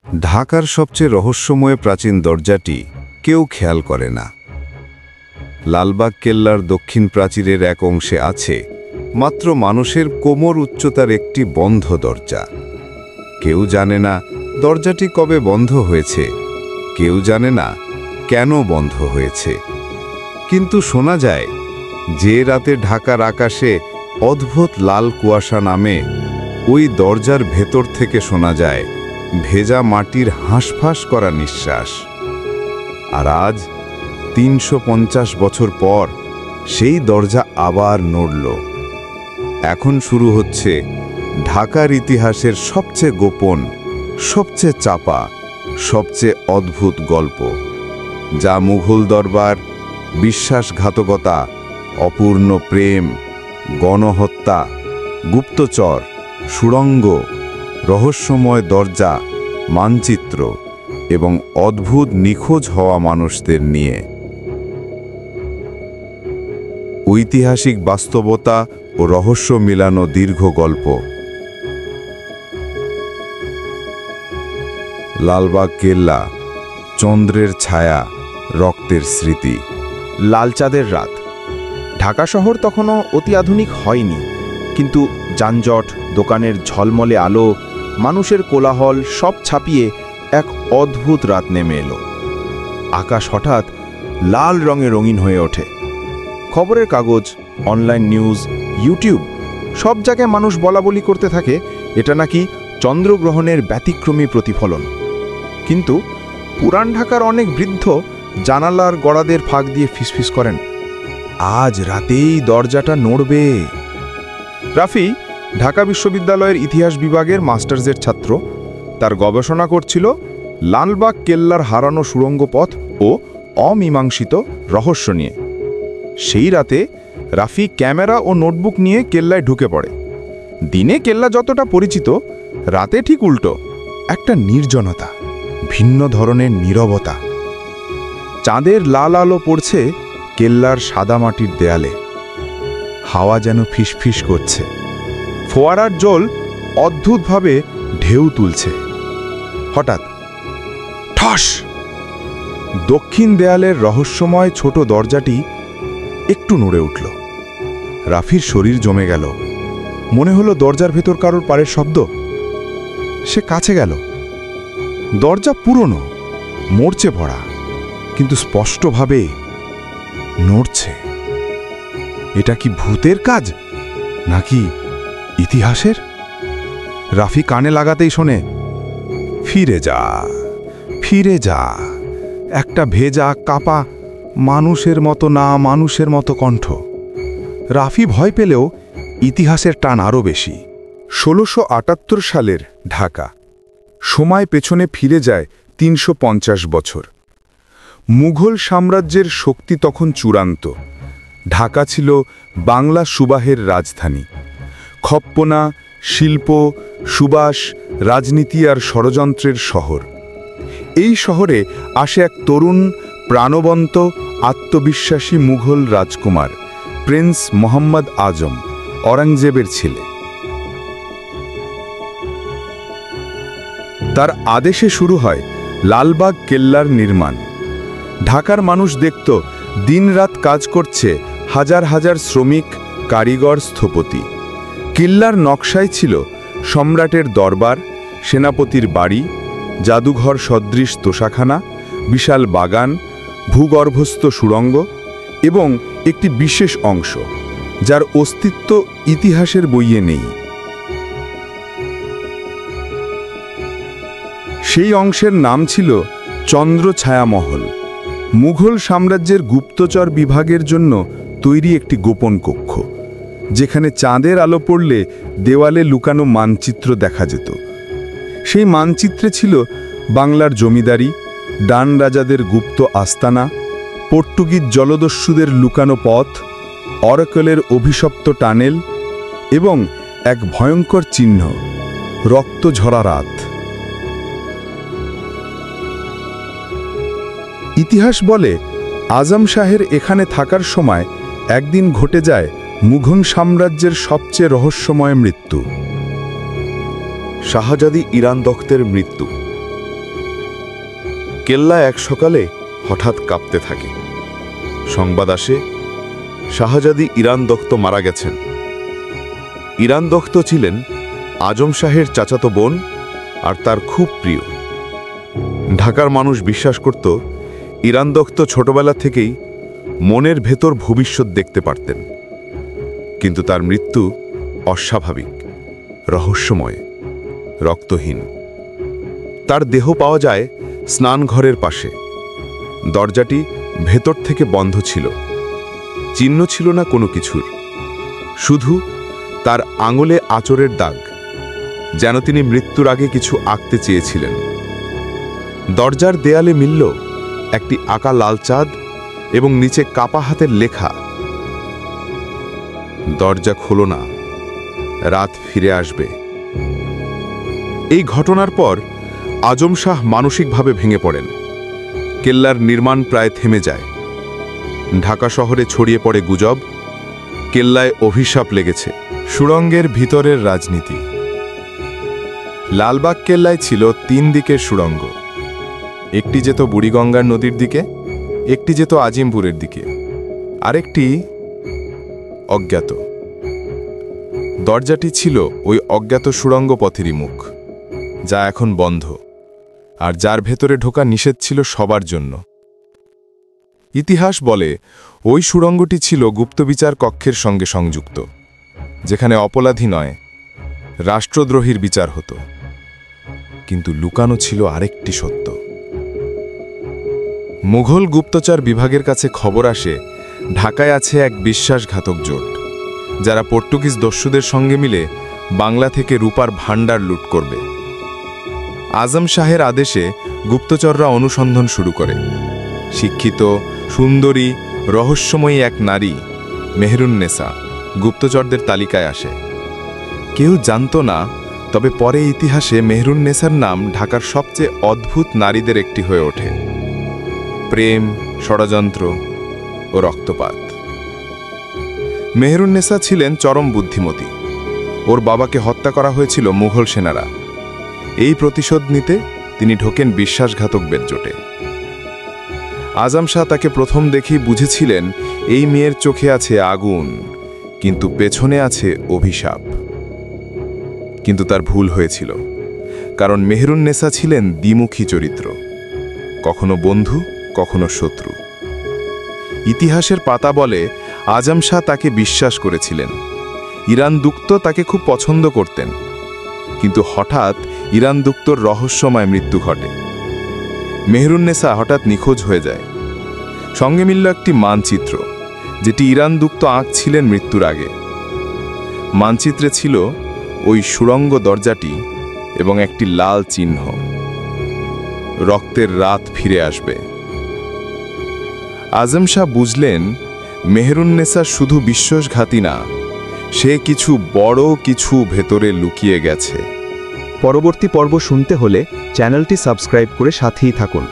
ঢাকার সবচেয়ে রহস্যময় প্রাচীন দরজাটি কেউ খেয়াল করে না। লালবাগ কেল্লার দক্ষিণ প্রাচীরের এক অংশে আছে মাত্র মানুষের কোমর উচ্চতার একটি বন্ধ দরজা। কেউ জানে না দরজাটি কবে বন্ধ হয়েছে, কেউ জানে না কেন বন্ধ হয়েছে। কিন্তু শোনা যায়, যে রাতে ঢাকার আকাশে অদ্ভুত লাল কুয়াশা নামে, ওই দরজার ভেতর থেকে শোনা যায় ভেজা মাটির হাঁসফাঁস করা নিঃশ্বাস। আর আজ ৩৫০ বছর পর সেই দরজা আবার নড়ল। এখন শুরু হচ্ছে ঢাকার ইতিহাসের সবচেয়ে গোপন, সবচেয়ে চাপা, সবচেয়ে অদ্ভুত গল্প, যা মুঘল দরবার, বিশ্বাসঘাতকতা, অপূর্ণ প্রেম, গণহত্যা, গুপ্তচর, সুড়ঙ্গ, রহস্যময় দরজা, মানচিত্র এবং অদ্ভুত নিখোঁজ হওয়া মানুষদের নিয়ে। ঐতিহাসিক বাস্তবতা ও রহস্য মিলানো দীর্ঘ গল্প। লালবাগ কেল্লা, চন্দ্রের ছায়া, রক্তের স্মৃতি। লাল চাঁদের রাত। ঢাকা শহর তখনও অতি আধুনিক হয়নি, কিন্তু যানজট, দোকানের ঝলমলে আলো, মানুষের কোলাহল সব ছাপিয়ে এক অদ্ভুত রাত নেমে এলো। আকাশ হঠাৎ লাল রঙে রঙিন হয়ে ওঠে। খবরের কাগজ, অনলাইন নিউজ, ইউটিউব সব জায়গায় মানুষ বলাবলি করতে থাকে এটা নাকি চন্দ্রগ্রহণের ব্যতিক্রমী প্রতিফলন। কিন্তু পুরান ঢাকার অনেক বৃদ্ধ জানালার গড়াদের ফাঁক দিয়ে ফিসফিস করেন, আজ রাতেই দরজাটা নড়বে। রাফি ঢাকা বিশ্ববিদ্যালয়ের ইতিহাস বিভাগের মাস্টার্সের ছাত্র। তার গবেষণা করছিল লালবাগ কেল্লার হারানো সুড়ঙ্গ পথ ও অমীমাংসিত রহস্য নিয়ে। সেই রাতে রাফি ক্যামেরা ও নোটবুক নিয়ে কেল্লায় ঢুকে পড়ে। দিনে কেল্লা যতটা পরিচিত, রাতে ঠিক উল্টো, একটা নির্জনতা, ভিন্ন ধরনের নীরবতা। চাঁদের লাল আলো পড়ছে কেল্লার সাদা মাটির দেয়ালে। হাওয়া যেন ফিসফিস করছে। ফোয়ারার জল অদ্ভুতভাবে ঢেউ তুলছে। হঠাৎ ঠস! দক্ষিণ দেয়ালের রহস্যময় ছোট দরজাটি একটু নড়ে উঠল। রাফির শরীর জমে গেল। মনে হলো দরজার ভেতর কারোর পায়ের শব্দ। সে কাছে গেল। দরজা পুরনো, মরচে পড়া, কিন্তু স্পষ্টভাবে নড়ছে। এটা কি ভূতের কাজ নাকি ইতিহাসের? রাফি কানে লাগাতেই শোনে, ফিরে যা, ফিরে যা। একটা ভেজা, কাপা, মানুষের মতো না মানুষের মতো কণ্ঠ। রাফি ভয় পেলেও ইতিহাসের টান আরও বেশি। ১৬৭৮ সালের ঢাকা। সময় পেছনে ফিরে যায় ৩৫০ বছর। মুঘল সাম্রাজ্যের শক্তি তখন চূড়ান্ত। ঢাকা ছিল বাংলা সুবাহের রাজধানী। খপ্পনা, শিল্প, সুবাস, রাজনীতি আর ষড়যন্ত্রের শহর। এই শহরে আসে এক তরুণ, প্রাণবন্ত, আত্মবিশ্বাসী মুঘল রাজকুমার, প্রিন্স মোহাম্মদ আজম, অরঙ্গজেবের ছেলে। তার আদেশে শুরু হয় লালবাগ কেল্লার নির্মাণ। ঢাকার মানুষ দেখত দিনরাত কাজ করছে হাজার হাজার শ্রমিক, কারিগর, স্থপতি। কেল্লার নকশায় ছিল সম্রাটের দরবার, সেনাপতির বাড়ি, জাদুঘর সদৃশ তোষাখানা, বিশাল বাগান, ভূগর্ভস্থ সুড়ঙ্গ এবং একটি বিশেষ অংশ যার অস্তিত্ব ইতিহাসের বইয়ে নেই। সেই অংশের নাম ছিল চন্দ্রছায়া মহল। মুঘল সাম্রাজ্যের গুপ্তচর বিভাগের জন্য তৈরি একটি গোপন কক্ষ, যেখানে চাঁদের আলো পড়লে দেওয়ালে লুকানো মানচিত্র দেখা যেত। সেই মানচিত্রে ছিল বাংলার জমিদারি, ডান রাজাদের গুপ্ত আস্তানা, পর্তুগিজ জলদস্যুদের লুকানো পথ, অরাকলের অভিশপ্ত টানেল এবং এক ভয়ঙ্কর চিহ্ন, রক্ত ঝরা রাত। ইতিহাস বলে আজম শাহের এখানে থাকার সময় একদিন ঘটে যায় মুঘল সাম্রাজ্যের সবচেয়ে রহস্যময় মৃত্যু। শাহজাদি ইরান দখতের মৃত্যু। কেল্লা এক সকালে হঠাৎ কাঁপতে থাকে। সংবাদ আসে, শাহজাদি ইরান দখ্ত মারা গেছেন। ইরান দখ্ত ছিলেন আজম শাহের চাচাতো বোন আর তার খুব প্রিয়। ঢাকার মানুষ বিশ্বাস করত ইরান দখ্ত ছোটবেলা থেকেই মনের ভেতর ভবিষ্যৎ দেখতে পারতেন, কিন্তু তার মৃত্যু অস্বাভাবিক, রহস্যময়, রক্তহীন। তার দেহ পাওয়া যায় স্নানঘরের পাশে। দরজাটি ভেতর থেকে বন্ধ ছিল। চিহ্ন ছিল না কোনো কিছুর, শুধু তার আঙুলে আঁচড়ের দাগ, যেন তিনি মৃত্যুর আগে কিছু আঁকতে চেয়েছিলেন। দরজার দেয়ালে মিলল একটি আঁকা লাল চাঁদ এবং নিচে কাপা হাতের লেখা, দরজা খোলো না, রাত ফিরে আসবে। এই ঘটনার পর আজম শাহ মানসিকভাবে ভেঙে পড়েন। কেল্লার নির্মাণ প্রায় থেমে যায়। ঢাকা শহরে ছড়িয়ে পড়ে গুজব, কেল্লায় অভিশাপ লেগেছে। সুড়ঙ্গের ভিতরের রাজনীতি। লালবাগ কেল্লায় ছিল 3 দিকের সুড়ঙ্গ। একটি যেত বুড়িগঙ্গার নদীর দিকে, একটি যেত আজিমপুরের দিকে, আরেকটি অজ্ঞাত। দরজাটি ছিল ওই অজ্ঞাত সুড়ঙ্গ পথেরই মুখ, যা এখন বন্ধ, আর যার ভেতরে ঢোকা নিষেধ ছিল সবার জন্য। ইতিহাস বলে ওই সুড়ঙ্গটি ছিল গুপ্তবিচার কক্ষের সঙ্গে সংযুক্ত, যেখানে অপরাধী নয়, রাষ্ট্রদ্রোহীর বিচার হতো। কিন্তু লুকানো ছিল আরেকটি সত্য। মুঘল গুপ্তচর বিভাগের কাছে খবর আসে ঢাকায় আছে এক বিশ্বাসঘাতক জোট, যারা পর্তুগিজ দস্যুদের সঙ্গে মিলে বাংলা থেকে রূপার ভাণ্ডার লুট করবে। আজম শাহের আদেশে গুপ্তচররা অনুসন্ধান শুরু করে। শিক্ষিত, সুন্দরী, রহস্যময়ী এক নারী, মেহরুন্নেসা, গুপ্তচরদের তালিকায় আসে। কেউ জানত না, তবে পরে ইতিহাসে মেহরুন্নেসার নাম ঢাকার সবচেয়ে অদ্ভুত নারীদের একটি হয়ে ওঠে। প্রেম, ষড়যন্ত্র ও রক্তপাত। মেহরুন্নেসা ছিলেন চরম বুদ্ধিমতী। ওর বাবাকে হত্যা করা হয়েছিল মুঘল সেনারা। এই প্রতিশোধ নিতে তিনি ঢোকেন বিশ্বাসঘাতকদের জোটে। আজম শাহ তাকে প্রথম দেখেই বুঝেছিলেন এই মেয়ের চোখে আছে আগুন, কিন্তু পেছনে আছে অভিশাপ। কিন্তু তার ভুল হয়েছিল, কারণ মেহরুন্নেসা ছিলেন দ্বিমুখী চরিত্র, কখনো বন্ধু, কখনো শত্রু। ইতিহাসের পাতা বলে আজম শাহ তাকে বিশ্বাস করেছিলেন। ইরান দুক্ত তাকে খুব পছন্দ করতেন, কিন্তু হঠাৎ ইরান দুক্তর রহস্যময় মৃত্যু ঘটে। মেহরুন্নেসা হঠাৎ নিখোঁজ হয়ে যায়। সঙ্গে মিলল একটি মানচিত্র, যেটি ইরান দুক্ত আঁকছিলেন মৃত্যুর আগে। মানচিত্রে ছিল ওই সুড়ঙ্গ দরজাটি এবং একটি লাল চিহ্ন, রক্তের রাত ফিরে আসবে। আজম শাহ বুঝলেন মেহরুন্নেসা শুধু বিশ্বাসঘাতী না, সে কিছু বড় কিছু ভেতরে লুকিয়ে গেছে। পরবর্তী পর্ব শুনতে হলে চ্যানেলটি সাবস্ক্রাইব করে সাথেই থাকুন।